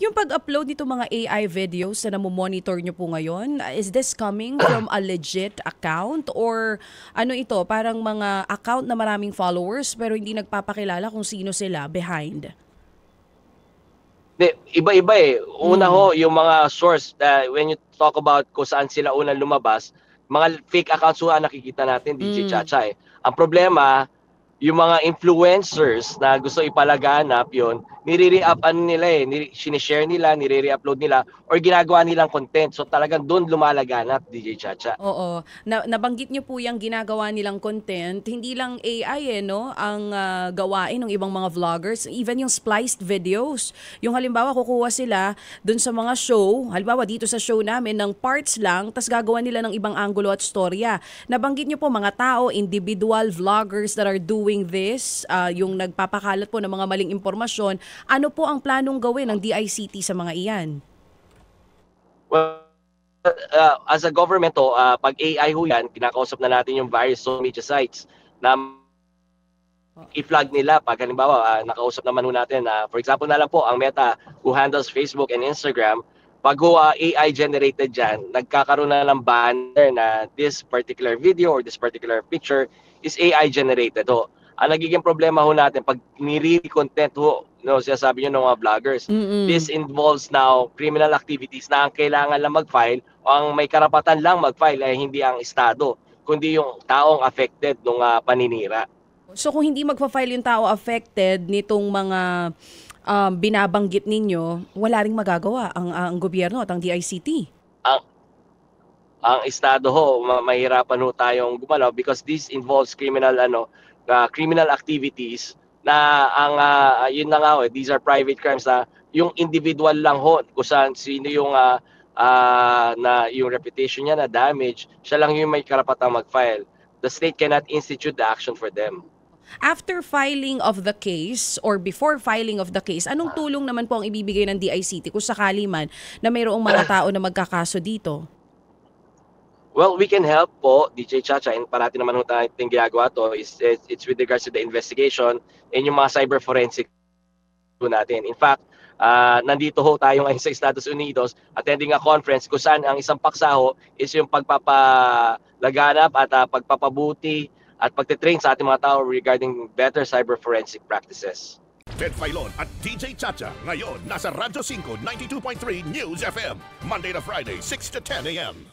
Yung pag-upload nito mga AI videos na namo-monitor nyo po ngayon, is this coming from a legit account or ano ito, parang mga account na maraming followers pero hindi nagpapakilala kung sino sila behind? Iba-iba eh. Una Mm. ho, yung mga source, when you talk about kung saan sila unang lumabas, mga fake accounts ho ang nakikita natin, DJ Mm. Chacha eh. Ang problema, yung mga influencers na gusto ipalaganap yon, nire-re-up ano nila eh, sinishare nila, nire-re-upload nila, or ginagawa nilang content. So talagang doon lumalaganap, DJ Chacha. Oo. Nabanggit niyo po yung ginagawa nilang content. Hindi lang AI no, ang gawain ng ibang mga vloggers. Even yung spliced videos. Yung halimbawa, kukuha sila dun sa mga show. Halimbawa, dito sa show namin, ng parts lang, tas gagawa nila ng ibang angulo at storya. Nabanggit niyo po mga tao, individual vloggers that are doing this, yung nagpapakalat po ng mga maling impormasyon. Ano po ang planong gawin ng DICT sa mga iyan? Well, as a government ho, pag AI ho yan, kinakausap na natin yung various social media sites na i-flag nila pag halimbawa nakausap naman ho natin for example na lang po ang Meta who handles Facebook and Instagram, pag AI generated dyan, nagkakaroon na ng banner na this particular video or this particular picture is AI generated ho. Ang nagiging problema ho natin pag nire-content ho, no, sinasabi nyo ng mga vloggers, Mm-mm. this involves now criminal activities na ang kailangan lang mag-file o ang may karapatan lang mag-file ay hindi ang estado kundi yung taong affected ng paninira. So kung hindi magfa-file yung tao affected nitong mga binabanggit ninyo, wala ring magagawa ang gobyerno at ang DICT. ang ang estado ho mahirapan ho tayong gumalaw because this involves criminal activities na ang yun na nga ho, these are private crimes na yung individual lang ho kung saan sino yung na yung reputation niya na damage, siya lang yung may karapatang mag-file. The state cannot institute the action for them. After filing of the case or before filing of the case, anong tulong naman po ang ibibigay ng DICT kung sakali man na mayroong mga tao na magkakaso dito? Well, we can help po, DJ Chacha, and parati naman ho natin ginagawa to, it's with regards to the investigation and yung mga cyber forensic po natin. In fact, nandito ho tayo ngayon sa Estados Unidos attending a conference kung saan ang isang paksa ho is yung pagpapalaganap at pagpapabuti at pagtitrain sa ating mga tao regarding better cyber forensic practices. Ted Filon at DJ Chacha. Ngayon, nasa Radyo 5, 92.3 News FM. Monday to Friday, 6 to 10 a.m.